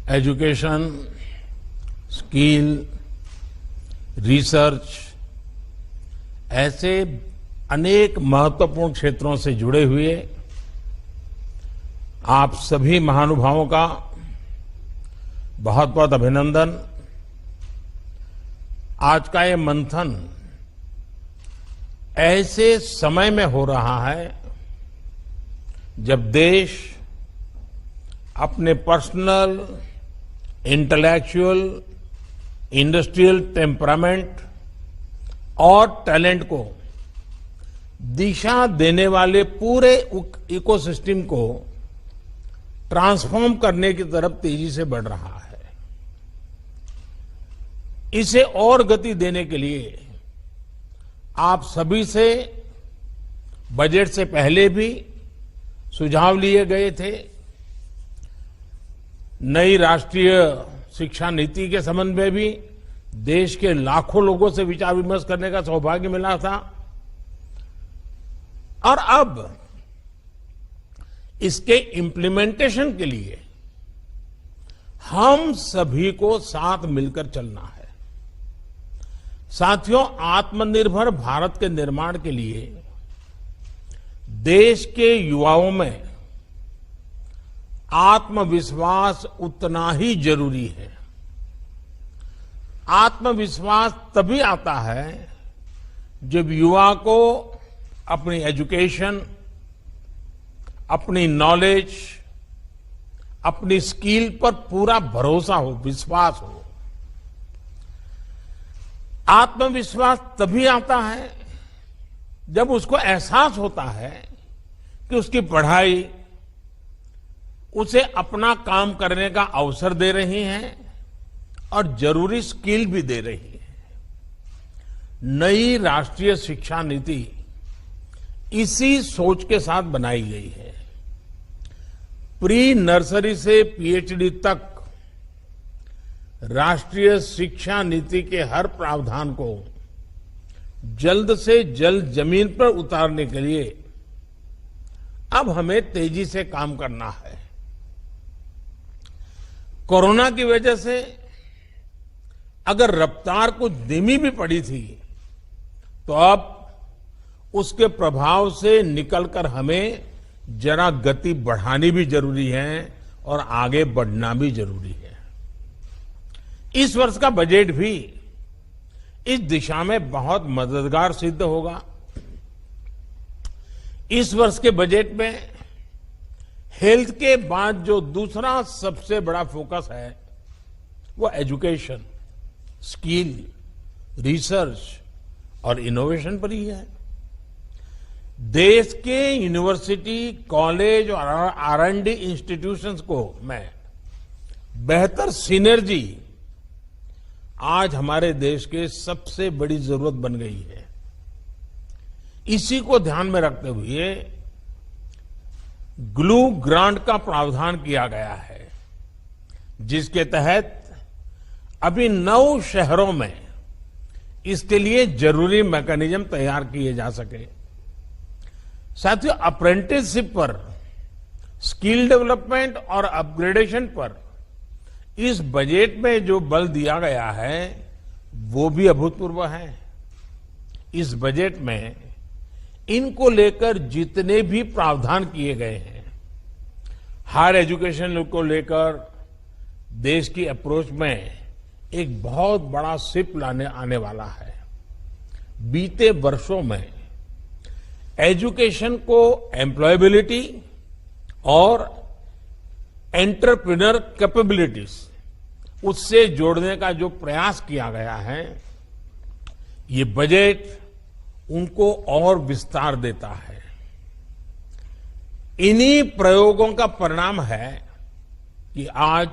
Education, skill, research ऐसे अनेक महत्वपूर्ण क्षेत्रों से जुड़े हुए आप सभी महानुभावों का बहुत बहुत अभिनंदन। आज का ये मंथन ऐसे समय में हो रहा है जब देश अपने पर्सनल, इंटेलेक्चुअल, इंडस्ट्रियल टेम्परामेंट और टैलेंट को दिशा देने वाले पूरे इकोसिस्टम को ट्रांसफॉर्म करने की तरफ तेजी से बढ़ रहा है। इसे और गति देने के लिए आप सभी से बजट से पहले भी सुझाव लिए गए थे। नई राष्ट्रीय शिक्षा नीति के संबंध में भी देश के लाखों लोगों से विचार विमर्श करने का सौभाग्य मिला था और अब इसके इम्प्लीमेंटेशन के लिए हम सभी को साथ मिलकर चलना है। साथियों, आत्मनिर्भर भारत के निर्माण के लिए देश के युवाओं में आत्मविश्वास उतना ही जरूरी है। आत्मविश्वास तभी आता है जब युवा को अपनी एजुकेशन, अपनी नॉलेज, अपनी स्किल पर पूरा भरोसा हो, विश्वास हो। आत्मविश्वास तभी आता है जब उसको एहसास होता है कि उसकी पढ़ाई उसे अपना काम करने का अवसर दे रही है और जरूरी स्किल भी दे रही है। नई राष्ट्रीय शिक्षा नीति इसी सोच के साथ बनाई गई है। प्री नर्सरी से पीएचडी तक राष्ट्रीय शिक्षा नीति के हर प्रावधान को जल्द से जल्द जमीन पर उतारने के लिए अब हमें तेजी से काम करना है। कोरोना की वजह से अगर रफ्तार कुछ धीमी भी पड़ी थी तो अब उसके प्रभाव से निकलकर हमें जरा गति बढ़ानी भी जरूरी है और आगे बढ़ना भी जरूरी है। इस वर्ष का बजट भी इस दिशा में बहुत मददगार सिद्ध होगा। इस वर्ष के बजट में हेल्थ के बाद जो दूसरा सबसे बड़ा फोकस है वो एजुकेशन, स्किल, रिसर्च और इनोवेशन पर ही है। देश के यूनिवर्सिटी, कॉलेज और R&D इंस्टीट्यूशंस को में बेहतर सिनर्जी आज हमारे देश के सबसे बड़ी जरूरत बन गई है। इसी को ध्यान में रखते हुए ग्लू ग्रांट का प्रावधान किया गया है, जिसके तहत अभी 9 शहरों में इसके लिए जरूरी मैकेनिज्म तैयार किए जा सके। साथियों, अप्रेंटिसशिप पर, स्किल डेवलपमेंट और अपग्रेडेशन पर इस बजट में जो बल दिया गया है वो भी अभूतपूर्व है। इस बजट में इनको लेकर जितने भी प्रावधान किए गए हैं, हायर एजुकेशन को लेकर देश की अप्रोच में एक बहुत बड़ा शिफ्ट लाने आने वाला है। बीते वर्षों में एजुकेशन को एम्प्लॉयबिलिटी और एंटरप्रेन्योर कैपेबिलिटीज उससे जोड़ने का जो प्रयास किया गया है, ये बजट उनको और विस्तार देता है। इन्हीं प्रयोगों का परिणाम है कि आज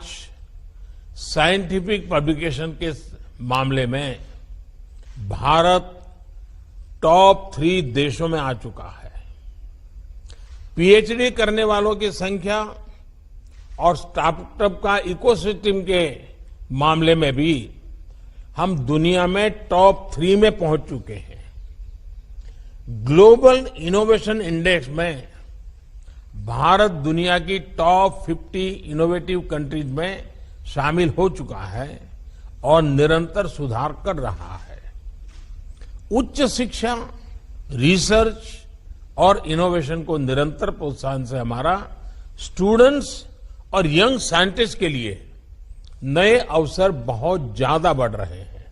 साइंटिफिक पब्लिकेशन के मामले में भारत टॉप 3 देशों में आ चुका है। पीएचडी करने वालों की संख्या और स्टार्टअप का इकोसिस्टम के मामले में भी हम दुनिया में टॉप 3 में पहुंच चुके हैं। ग्लोबल इनोवेशन इंडेक्स में भारत दुनिया की टॉप 50 इनोवेटिव कंट्रीज में शामिल हो चुका है और निरंतर सुधार कर रहा है। उच्च शिक्षा, रिसर्च और इनोवेशन को निरंतर प्रोत्साहन से हमारा स्टूडेंट्स और यंग साइंटिस्ट के लिए नए अवसर बहुत ज्यादा बढ़ रहे हैं।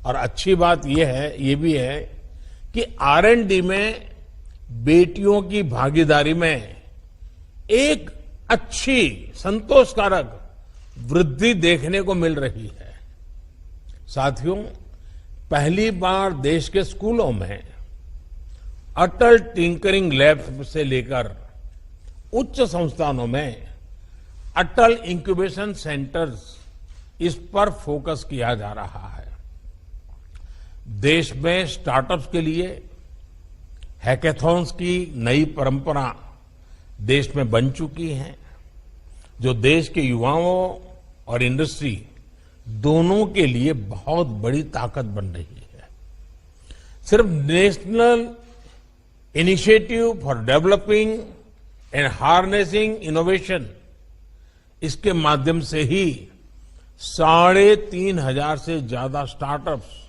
और अच्छी बात ये भी है कि R&D में बेटियों की भागीदारी में एक अच्छी, संतोषकारक वृद्धि देखने को मिल रही है। साथियों, पहली बार देश के स्कूलों में अटल टिंकरिंग लैब से लेकर उच्च संस्थानों में अटल इंक्यूबेशन सेंटर्स, इस पर फोकस किया जा रहा है। देश में स्टार्टअप्स के लिए हैकेथॉन्स की नई परंपरा देश में बन चुकी है, जो देश के युवाओं और इंडस्ट्री दोनों के लिए बहुत बड़ी ताकत बन रही है। सिर्फ national initiative for developing and harnessing innovation, इसके माध्यम से ही 3,500 से ज्यादा स्टार्टअप्स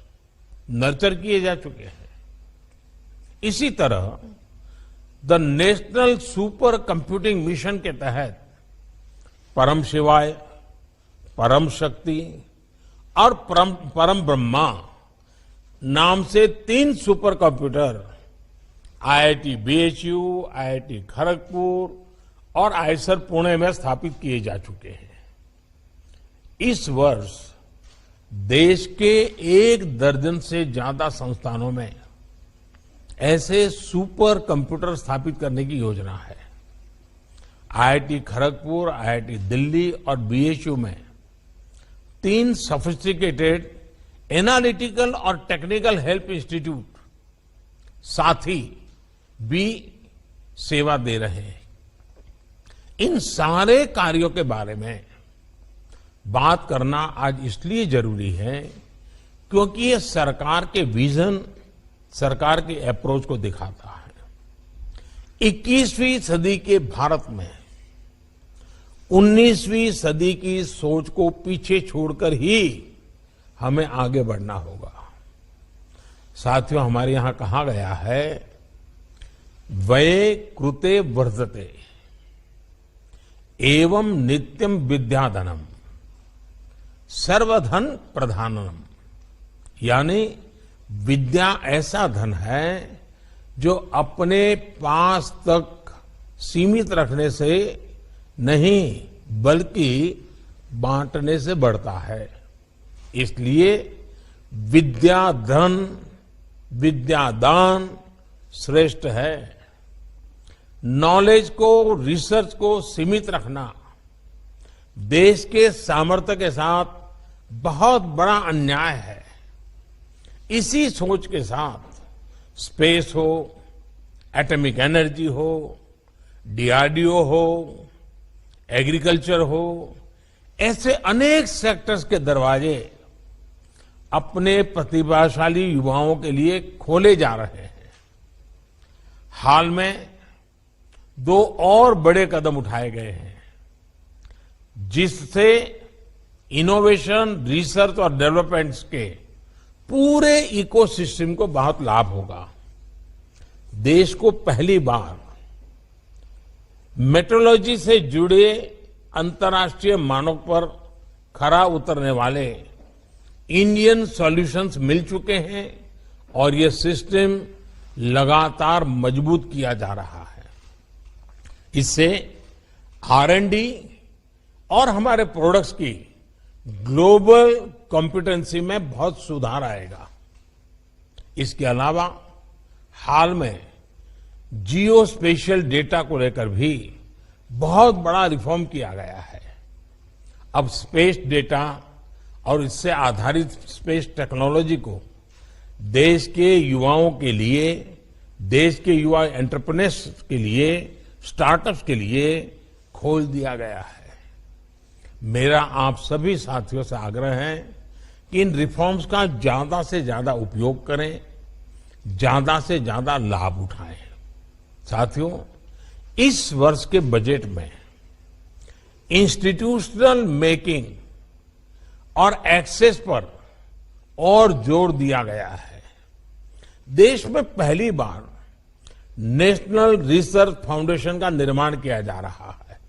नर्चर किए जा चुके हैं। इसी तरह the national super computing mission के तहत परम शिवाय, परम शक्ति और परम ब्रह्मा नाम से 3 super computer IIT BHU, IIT Kharagpur और आईसर पुणे में स्थापित किए जा चुके हैं। इस वर्ष देश के 1 दर्जन से ज्यादा संस्थानों में ऐसे सुपर कंप्यूटर स्थापित करने की योजना है। IIT खड़गपुर, IIT दिल्ली और BHU में 3 सोफिस्टिकेटेड एनालिटिकल और टेक्निकल हेल्प इंस्टीट्यूट साथी भी सेवा दे रहे हैं। इन सारे कार्यों के बारे में बात करना आज इसलिए जरूरी है क्योंकि ये सरकार के विजन, सरकार के अप्रोच को दिखाता है। 21वीं सदी के भारत में 19वीं सदी की सोच को पीछे छोड़कर ही हमें आगे बढ़ना होगा। साथियों, हमारे यहां कहा गया है, व्यय कृते वर्धते एवं नित्यम विद्याधनम सर्वधन प्रधानम। यानी विद्या ऐसा धन है जो अपने पास तक सीमित रखने से नहीं बल्कि बांटने से बढ़ता है। इसलिए विद्या धन, विद्यादान श्रेष्ठ है। नॉलेज को, रिसर्च को सीमित रखना देश के सामर्थ्य के साथ बहुत बड़ा अन्याय है। इसी सोच के साथ स्पेस हो, एटॉमिक एनर्जी हो, DRDO हो, एग्रीकल्चर हो, ऐसे अनेक सेक्टर्स के दरवाजे अपने प्रतिभाशाली युवाओं के लिए खोले जा रहे हैं। हाल में 2 और बड़े कदम उठाए गए हैं जिससे इनोवेशन, रिसर्च और डेवलपमेंट के पूरे इकोसिस्टम को बहुत लाभ होगा। देश को पहली बार मेट्रोलॉजी से जुड़े अंतर्राष्ट्रीय मानक पर खरा उतरने वाले इंडियन सॉल्यूशंस मिल चुके हैं और ये सिस्टम लगातार मजबूत किया जा रहा है। इससे R&D और हमारे प्रोडक्ट्स की ग्लोबल कॉम्पिटेंसी में बहुत सुधार आएगा। इसके अलावा हाल में जियो स्पेशियल डेटा को लेकर भी बहुत बड़ा रिफॉर्म किया गया है। अब स्पेस डेटा और इससे आधारित स्पेस टेक्नोलॉजी को देश के युवाओं के लिए, देश के युवा एंटरप्रेन्योर्स के लिए, स्टार्टअप्स के लिए खोल दिया गया है। मेरा आप सभी साथियों से आग्रह है कि इन रिफॉर्म्स का ज्यादा से ज्यादा उपयोग करें, ज्यादा से ज्यादा लाभ उठाएं। साथियों, इस वर्ष के बजट में इंस्टीट्यूशनल मेकिंग और एक्सेस पर और जोर दिया गया है। देश में पहली बार नेशनल रिसर्च फाउंडेशन का निर्माण किया जा रहा है।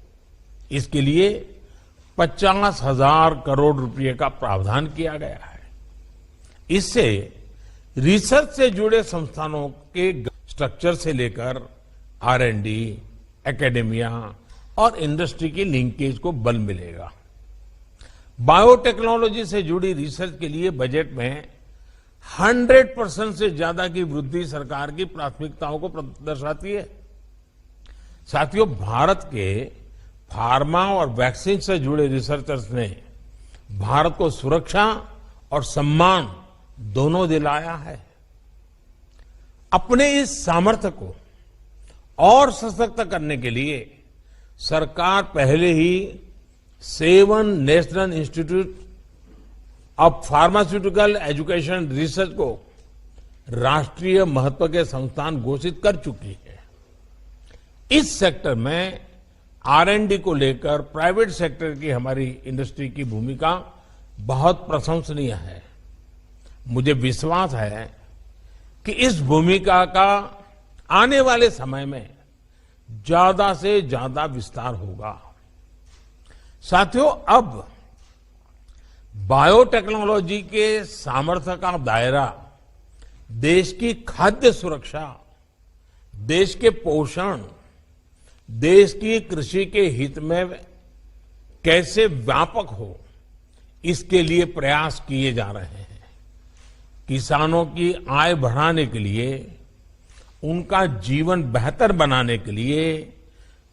इसके लिए 50,000 करोड़ रुपए का प्रावधान किया गया है। इससे रिसर्च से जुड़े संस्थानों के स्ट्रक्चर से लेकर R&D, एकेडेमिया और इंडस्ट्री की लिंकेज को बल मिलेगा। बायोटेक्नोलॉजी से जुड़ी रिसर्च के लिए बजट में 100% से ज्यादा की वृद्धि सरकार की प्राथमिकताओं को दर्शाती है। साथियों, भारत के फार्मा और वैक्सीन से जुड़े रिसर्चर्स ने भारत को सुरक्षा और सम्मान दोनों दिलाया है। अपने इस सामर्थ्य को और सशक्त करने के लिए सरकार पहले ही 7 national institute of pharmaceutical education research को राष्ट्रीय महत्व के संस्थान घोषित कर चुकी है। इस सेक्टर में R&D को लेकर प्राइवेट सेक्टर की हमारी इंडस्ट्री की भूमिका बहुत प्रशंसनीय है। मुझे विश्वास है कि इस भूमिका का आने वाले समय में ज्यादा से ज्यादा विस्तार होगा। साथियों, अब बायोटेक्नोलॉजी के सामर्थ्य का दायरा देश की खाद्य सुरक्षा, देश के पोषण, देश की कृषि के हित में कैसे व्यापक हो, इसके लिए प्रयास किए जा रहे हैं। किसानों की आय बढ़ाने के लिए, उनका जीवन बेहतर बनाने के लिए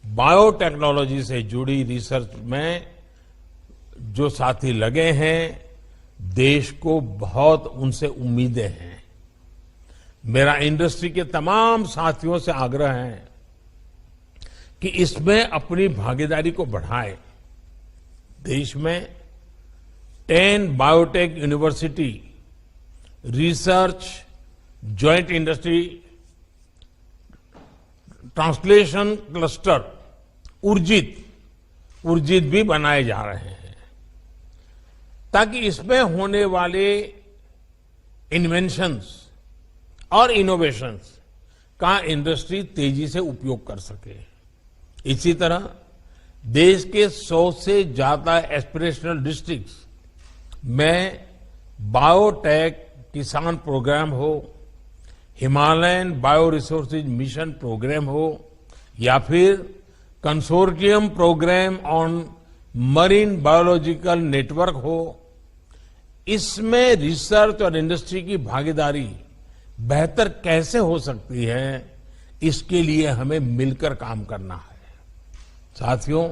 बायोटेक्नोलॉजी से जुड़ी रिसर्च में जो साथी लगे हैं, देश को बहुत उनसे उम्मीदें हैं। मेरा इंडस्ट्री के तमाम साथियों से आग्रह है कि इसमें अपनी भागीदारी को बढ़ाएं। देश में 10 biotech university research joint industry translation cluster Urjit भी बनाए जा रहे हैं, ताकि इसमें होने वाले इन्वेंशंस और इनोवेशंस का इंडस्ट्री तेजी से उपयोग कर सके। इसी तरह देश के 100 से ज्यादा एस्पिरेशनल डिस्ट्रिक्ट्स में बायोटेक किसान प्रोग्राम हो, Himalayan bio resources mission programme हो या फिर consortium programme on marine biological network हो, इसमें रिसर्च और इंडस्ट्री की भागीदारी बेहतर कैसे हो सकती है, इसके लिए हमें मिलकर काम करना है। साथियों,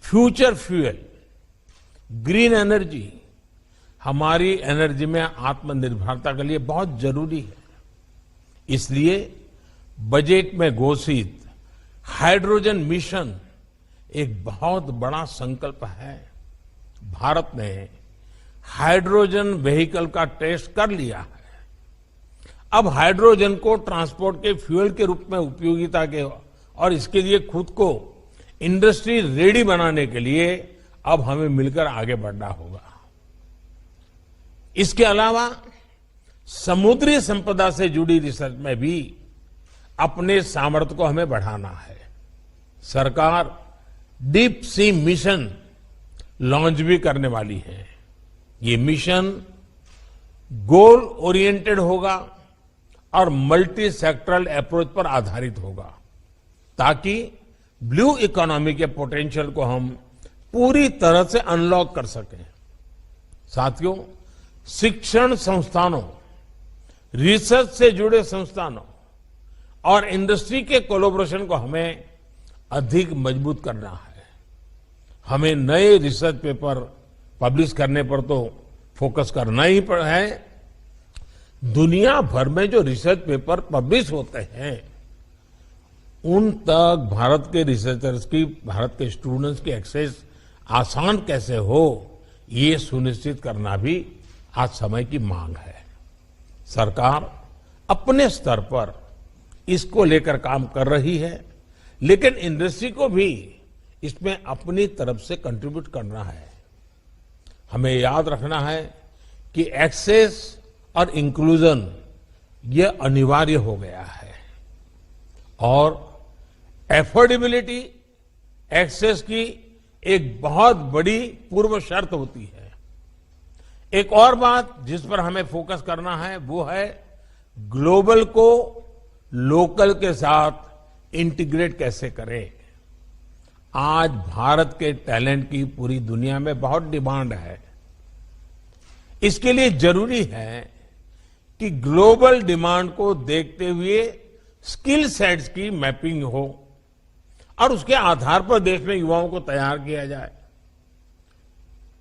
फ्यूचर फ्यूल, ग्रीन एनर्जी हमारी एनर्जी में आत्मनिर्भरता के लिए बहुत जरूरी है। इसलिए बजट में घोषित हाइड्रोजन मिशन एक बहुत बड़ा संकल्प है। भारत ने हाइड्रोजन व्हीकल का टेस्ट कर लिया है। अब हाइड्रोजन को ट्रांसपोर्ट के फ्यूल के रूप में उपयोगिता के और इसके लिए खुद को इंडस्ट्री रेडी बनाने के लिए अब हमें मिलकर आगे बढ़ना होगा। इसके अलावा समुद्री संपदा से जुड़ी रिसर्च में भी अपने सामर्थ्य को हमें बढ़ाना है। सरकार डीप सी मिशन लॉन्च भी करने वाली है। ये मिशन गोल ओरिएंटेड होगा और मल्टी सेक्टरल अप्रोच पर आधारित होगा, ताकि ब्लू इकोनॉमी के पोटेंशियल को हम पूरी तरह से अनलॉक कर सकें। साथियों, शिक्षण संस्थानों, रिसर्च से जुड़े संस्थानों और इंडस्ट्री के कोलैबोरेशन को हमें अधिक मजबूत करना है। हमें नए रिसर्च पेपर पब्लिश करने पर तो फोकस करना ही है। दुनिया भर में जो रिसर्च पेपर पब्लिश होते हैं, उन तक भारत के रिसर्चर्स की, भारत के स्टूडेंट्स की एक्सेस आसान कैसे हो, ये सुनिश्चित करना भी आज समय की मांग है। सरकार अपने स्तर पर इसको लेकर काम कर रही है, लेकिन इंडस्ट्री को भी इसमें अपनी तरफ से कंट्रीब्यूट करना है। हमें याद रखना है कि एक्सेस और इंक्लूजन ये अनिवार्य हो गया है और एफोर्डेबिलिटी एक्सेस की एक बहुत बड़ी पूर्व शर्त होती है। एक और बात जिस पर हमें फोकस करना है वो है ग्लोबल को लोकल के साथ इंटीग्रेट कैसे करें। आज भारत के टैलेंट की पूरी दुनिया में बहुत डिमांड है। इसके लिए जरूरी है कि ग्लोबल डिमांड को देखते हुए स्किल सेट्स की मैपिंग हो और उसके आधार पर देश में युवाओं को तैयार किया जाए।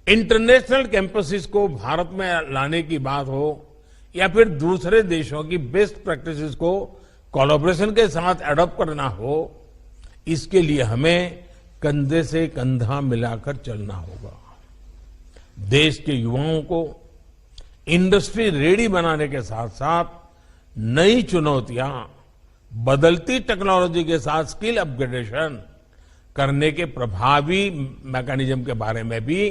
इंटरनेशनल कैंपसेस को भारत में लाने की बात हो या फिर दूसरे देशों की बेस्ट प्रैक्टिसेस को कोलैबोरेशन के साथ एडॉप्ट करना हो, इसके लिए हमें कंधे से कंधा मिलाकर चलना होगा। देश के युवाओं को इंडस्ट्री रेडी बनाने के साथ साथ नई चुनौतियां, बदलती टेक्नोलॉजी के साथ स्किल अपग्रेडेशन करने के प्रभावी मैकेनिज्म के बारे में भी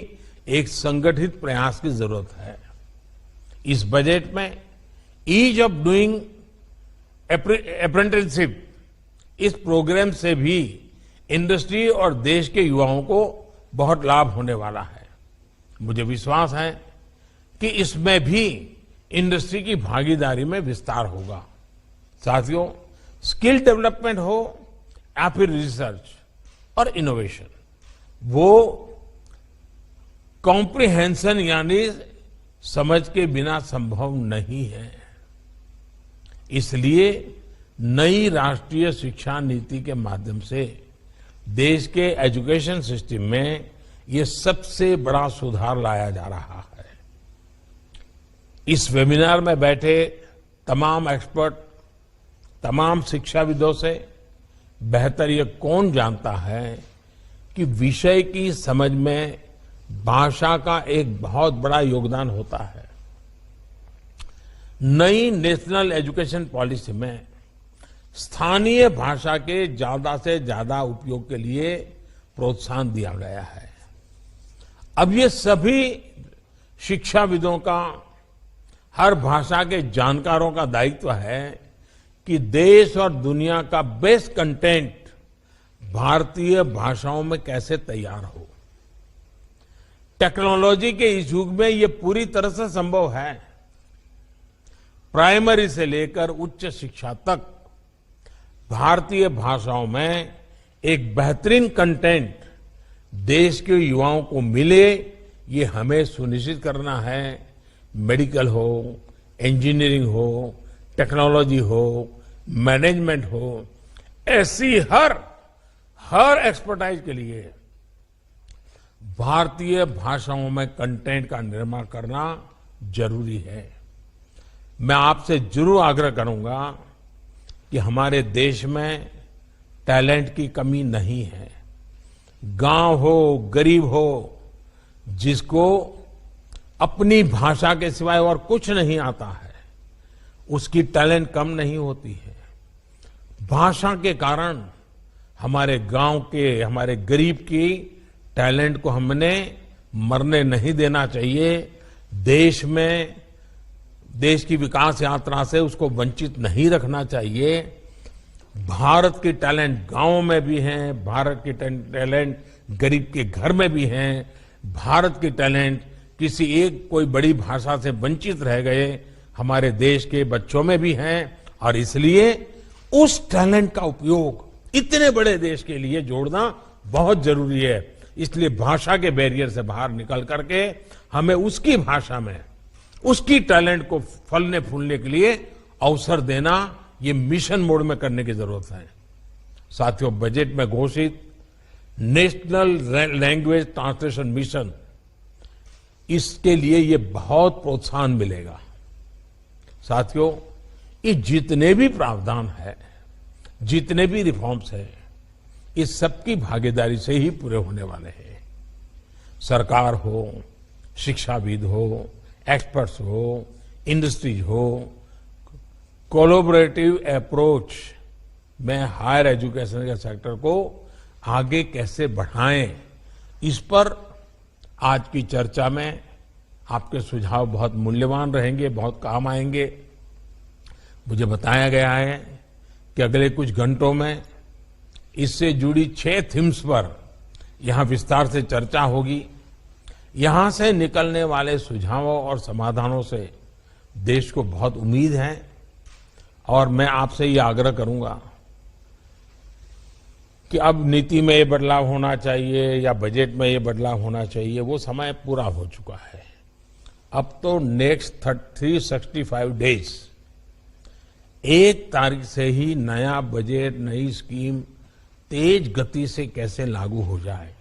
एक संगठित प्रयास की जरूरत है। इस बजट में ईज ऑफ डूइंग अप्रेंटिसशिप, इस प्रोग्राम से भी इंडस्ट्री और देश के युवाओं को बहुत लाभ होने वाला है। मुझे विश्वास है कि इसमें भी इंडस्ट्री की भागीदारी में विस्तार होगा। साथियों, स्किल डेवलपमेंट हो या फिर रिसर्च और इनोवेशन, वो कॉम्प्रिहेंशन यानी समझ के बिना संभव नहीं है। इसलिए नई राष्ट्रीय शिक्षा नीति के माध्यम से देश के एजुकेशन सिस्टम में ये सबसे बड़ा सुधार लाया जा रहा है। इस वेबिनार में बैठे तमाम एक्सपर्ट, तमाम शिक्षाविदों से बेहतर ये कौन जानता है कि विषय की समझ में भाषा का एक बहुत बड़ा योगदान होता है। नई नेशनल एजुकेशन पॉलिसी में स्थानीय भाषा के ज्यादा से ज्यादा उपयोग के लिए प्रोत्साहन दिया गया है। अब ये सभी शिक्षाविदों का, हर भाषा के जानकारों का दायित्व है कि देश और दुनिया का बेस्ट कंटेंट भारतीय भाषाओं में कैसे तैयार हो। टेक्नोलॉजी के इस युग में ये पूरी तरह से संभव है। प्राइमरी से लेकर उच्च शिक्षा तक भारतीय भाषाओं में एक बेहतरीन कंटेंट देश के युवाओं को मिले, ये हमें सुनिश्चित करना है। मेडिकल हो, इंजीनियरिंग हो, टेक्नोलॉजी हो, मैनेजमेंट हो, ऐसी हर एक्सपर्टाइज के लिए भारतीय भाषाओं में कंटेंट का निर्माण करना जरूरी है। मैं आपसे जरूर आग्रह करूंगा कि हमारे देश में टैलेंट की कमी नहीं है। गांव हो, गरीब हो, जिसको अपनी भाषा के सिवाय और कुछ नहीं आता है, उसकी टैलेंट कम नहीं होती है। भाषा के कारण हमारे गांव के, हमारे गरीब की टैलेंट को हमने मरने नहीं देना चाहिए। देश की विकास यात्रा से उसको वंचित नहीं रखना चाहिए। भारत की टैलेंट गांवों में भी हैं, भारत की टैलेंट गरीब के घर में भी हैं, भारत की टैलेंट किसी एक कोई बड़ी भाषा से वंचित रह गए हमारे देश के बच्चों में भी हैं। और इसलिए उस टैलेंट का उपयोग इतने बड़े देश के लिए जोड़ना बहुत जरूरी है। इसलिए भाषा के बैरियर से बाहर निकल करके हमें उसकी भाषा में उसकी टैलेंट को फलने फूलने के लिए अवसर देना, ये मिशन मोड में करने की जरूरत है। साथियों, बजट में घोषित नेशनल लैंग्वेज ट्रांसलेशन मिशन, इसके लिए ये बहुत प्रोत्साहन मिलेगा। साथियों, ये जितने भी प्रावधान है, जितने भी रिफॉर्म्स है, इस सबकी भागीदारी से ही पूरे होने वाले हैं। सरकार हो, शिक्षाविद हो, एक्सपर्ट्स हो, इंडस्ट्रीज हो, कोलैबोरेटिव अप्रोच में हायर एजुकेशन के सेक्टर को आगे कैसे बढ़ाएं, इस पर आज की चर्चा में आपके सुझाव बहुत मूल्यवान रहेंगे, बहुत काम आएंगे। मुझे बताया गया है कि अगले कुछ घंटों में इससे जुड़ी 6 थीम्स पर यहां विस्तार से चर्चा होगी। यहां से निकलने वाले सुझावों और समाधानों से देश को बहुत उम्मीद है और मैं आपसे ये आग्रह करूंगा कि अब नीति में ये बदलाव होना चाहिए या बजट में ये बदलाव होना चाहिए, वो समय पूरा हो चुका है। अब तो नेक्स्ट 365 डेज 1 तारीख से ही नया बजट, नई स्कीम तेज गति से कैसे लागू हो जाए,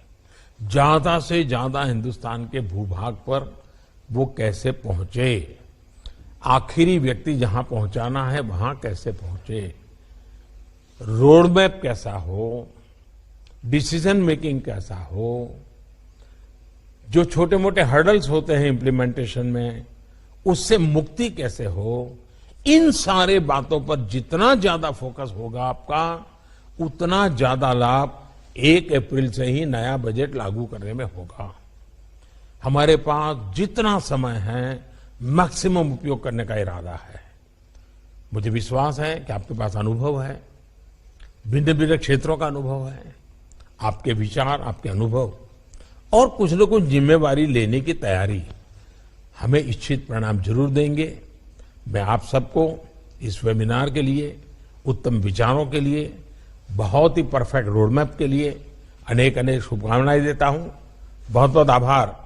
ज्यादा से ज्यादा हिंदुस्तान के भूभाग पर वो कैसे पहुंचे, आखिरी व्यक्ति जहां पहुंचाना है वहां कैसे पहुंचे, रोड मैप कैसा हो, डिसीजन मेकिंग कैसा हो, जो छोटे मोटे हर्डल्स होते हैं इम्प्लीमेंटेशन में उससे मुक्ति कैसे हो, इन सारे बातों पर जितना ज्यादा फोकस होगा आपका, उतना ज्यादा लाभ 1 अप्रैल से ही नया बजट लागू करने में होगा। हमारे पास जितना समय है मैक्सिमम उपयोग करने का इरादा है। मुझे विश्वास है कि आपके पास अनुभव है, भिन्न भिन्न क्षेत्रों का अनुभव है, आपके विचार, आपके अनुभव और कुछ न कुछ जिम्मेवारी लेने की तैयारी हमें इच्छित परिणाम जरूर देंगे। मैं आप सबको इस वेबिनार के लिए, उत्तम विचारों के लिए, बहुत ही परफेक्ट रोड मैप के लिए अनेक अनेक शुभकामनाएं देता हूं। बहुत बहुत आभार।